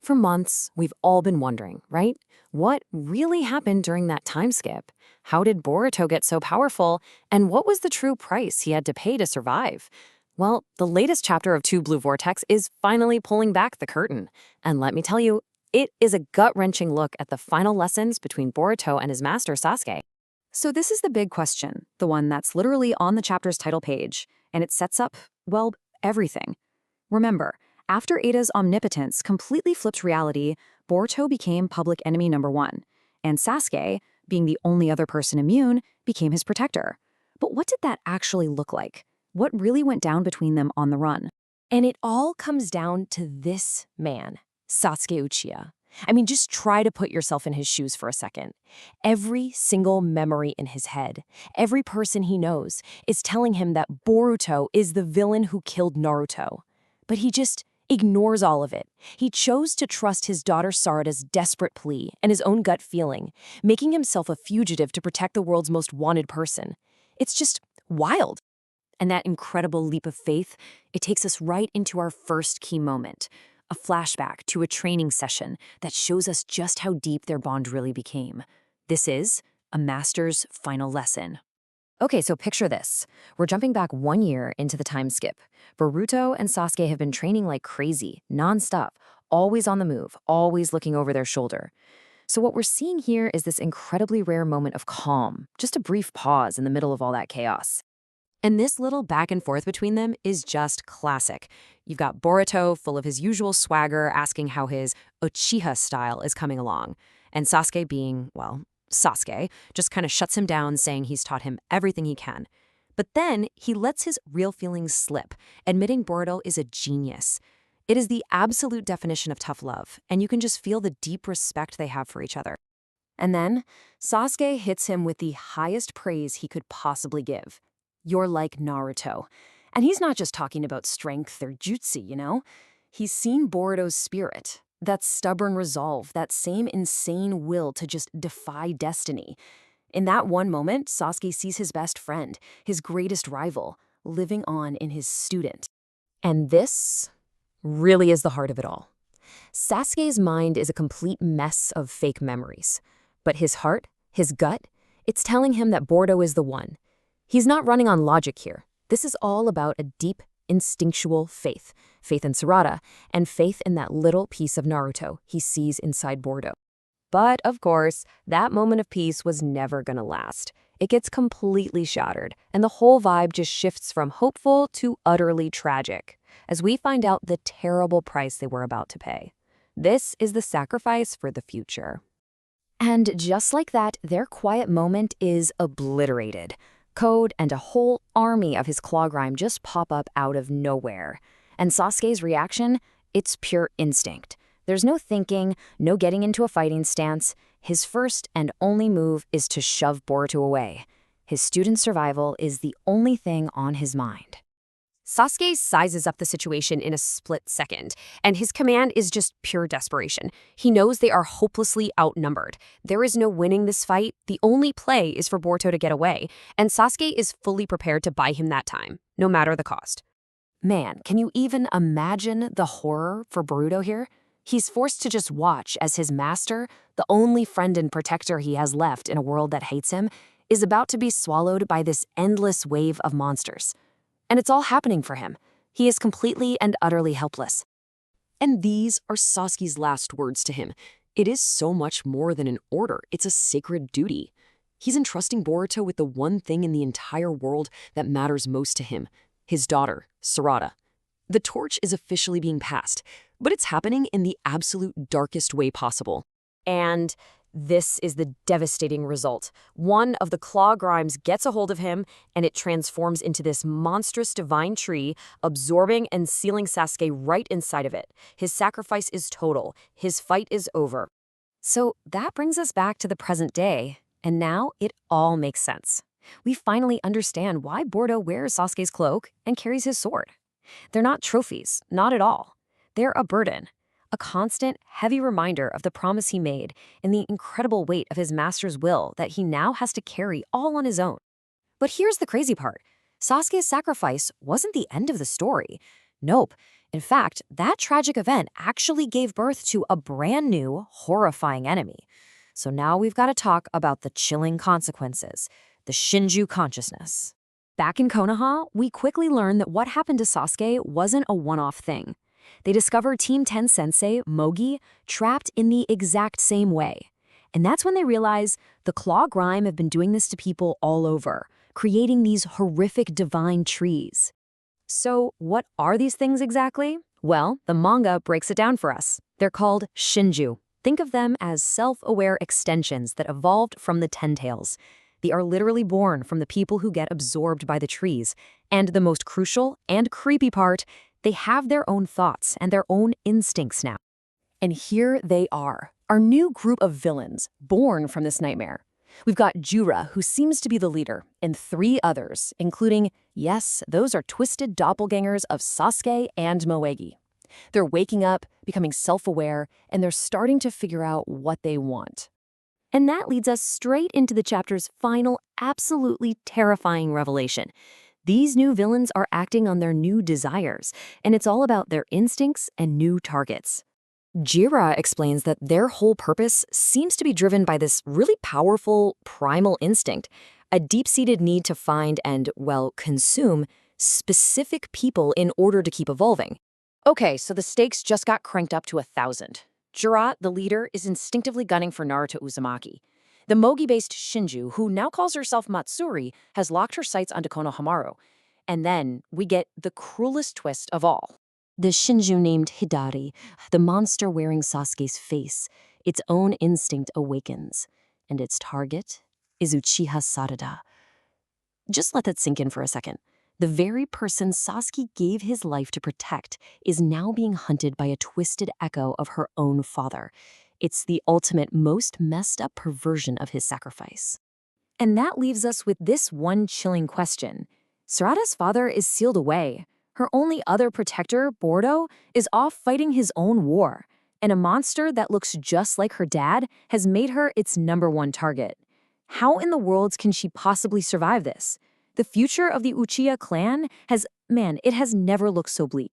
For months, we've all been wondering, right? What really happened during that time skip? How did Boruto get so powerful? And what was the true price he had to pay to survive? Well, the latest chapter of Two-Blue-Vortex is finally pulling back the curtain. And let me tell you, it is a gut-wrenching look at the final lessons between Boruto and his master Sasuke. So this is the big question, the one that's literally on the chapter's title page, and it sets up, well, everything. Remember, after Ada's omnipotence completely flipped reality, Boruto became public enemy #1, and Sasuke, being the only other person immune, became his protector. But what did that actually look like? What really went down between them on the run? And it all comes down to this man, Sasuke Uchiha. I mean, just try to put yourself in his shoes for a second. Every single memory in his head, every person he knows, is telling him that Boruto is the villain who killed Naruto. But he just ignores all of it. He chose to trust his daughter Sarada's desperate plea and his own gut feeling, making himself a fugitive to protect the world's most wanted person. It's just wild. And that incredible leap of faith, it takes us right into our first key moment, a flashback to a training session that shows us just how deep their bond really became. This is a master's final lesson. Okay, so picture this. We're jumping back 1 year into the time skip. Boruto and Sasuke have been training like crazy, nonstop, always on the move, always looking over their shoulder. So what we're seeing here is this incredibly rare moment of calm, just a brief pause in the middle of all that chaos. And this little back and forth between them is just classic. You've got Boruto, full of his usual swagger, asking how his Uchiha style is coming along. And Sasuke being, well, Sasuke, just kind of shuts him down, saying he's taught him everything he can. But then he lets his real feelings slip, admitting Boruto is a genius. It is the absolute definition of tough love, and you can just feel the deep respect they have for each other. And then Sasuke hits him with the highest praise he could possibly give. You're like Naruto. And he's not just talking about strength or jutsu, you know? He's seen Boruto's spirit, that stubborn resolve, that same insane will to just defy destiny. In that one moment, Sasuke sees his best friend, his greatest rival, living on in his student. And this really is the heart of it all. Sasuke's mind is a complete mess of fake memories. But his heart, his gut, it's telling him that Boruto is the one. He's not running on logic here. This is all about a deep, instinctual faith. Faith in Sarada, and faith in that little piece of Naruto he sees inside Boruto. But, of course, that moment of peace was never gonna last. It gets completely shattered, and the whole vibe just shifts from hopeful to utterly tragic, as we find out the terrible price they were about to pay. This is the sacrifice for the future. And just like that, their quiet moment is obliterated. Code and a whole army of his claw grime just pop up out of nowhere. And Sasuke's reaction? It's pure instinct. There's no thinking, no getting into a fighting stance. His first and only move is to shove Boruto away. His student's survival is the only thing on his mind. Sasuke sizes up the situation in a split second, and his command is just pure desperation. He knows they are hopelessly outnumbered. There is no winning this fight. The only play is for Boruto to get away, and Sasuke is fully prepared to buy him that time, no matter the cost. Man, can you even imagine the horror for Boruto here? He's forced to just watch as his master, the only friend and protector he has left in a world that hates him, is about to be swallowed by this endless wave of monsters. And it's all happening for him. He is completely and utterly helpless. And these are Sasuke's last words to him. It is so much more than an order. It's a sacred duty. He's entrusting Boruto with the one thing in the entire world that matters most to him, his daughter, Sarada. The torch is officially being passed, but it's happening in the absolute darkest way possible. And this is the devastating result. One of the claw grimes gets a hold of him, and it transforms into this monstrous divine tree, absorbing and sealing Sasuke right inside of it. His sacrifice is total. His fight is over. So that brings us back to the present day, and now it all makes sense. We finally understand why Boruto wears Sasuke's cloak and carries his sword. They're not trophies, not at all. They're a burden. A constant, heavy reminder of the promise he made and the incredible weight of his master's will that he now has to carry all on his own. But here's the crazy part. Sasuke's sacrifice wasn't the end of the story. Nope, In fact, that tragic event actually gave birth to a brand new, horrifying enemy. So now we've got to talk about the chilling consequences, the Shinju consciousness. Back in Konoha, we quickly learned that what happened to Sasuke wasn't a one-off thing. They discovered Team 10 sensei, Mogi, trapped in the exact same way. And that's when they realized the Claw Grime have been doing this to people all over, creating these horrific divine trees. So what are these things exactly? Well, the manga breaks it down for us. They're called Shinju. Think of them as self-aware extensions that evolved from the Ten Tails. They are literally born from the people who get absorbed by the trees. And the most crucial and creepy part, they have their own thoughts and their own instincts now. And here they are, our new group of villains, born from this nightmare. We've got Jura, who seems to be the leader, and 3 others, including, yes, those are twisted doppelgangers of Sasuke and Moegi. They're waking up, becoming self-aware, and they're starting to figure out what they want. And that leads us straight into the chapter's final, absolutely terrifying revelation. These new villains are acting on their new desires, and it's all about their instincts and new targets. Jira explains that their whole purpose seems to be driven by this really powerful, primal instinct, a deep-seated need to find and, well, consume specific people in order to keep evolving. Okay, so the stakes just got cranked up to 1,000. Jira, the leader, is instinctively gunning for Naruto Uzumaki. The Mogi-based Shinju, who now calls herself Matsuri, has locked her sights onto Konohamaru. And then we get the cruelest twist of all. The Shinju named Hidari, the monster wearing Sasuke's face, its own instinct awakens, and its target is Uchiha Sarada. Just let that sink in for a second. The very person Sasuke gave his life to protect is now being hunted by a twisted echo of her own father. It's the ultimate, most messed up perversion of his sacrifice. And that leaves us with this one chilling question. Sarada's father is sealed away. Her only other protector, Boruto, is off fighting his own war, and a monster that looks just like her dad has made her its #1 target. How in the world can she possibly survive this? The future of the Uchiha clan it has never looked so bleak.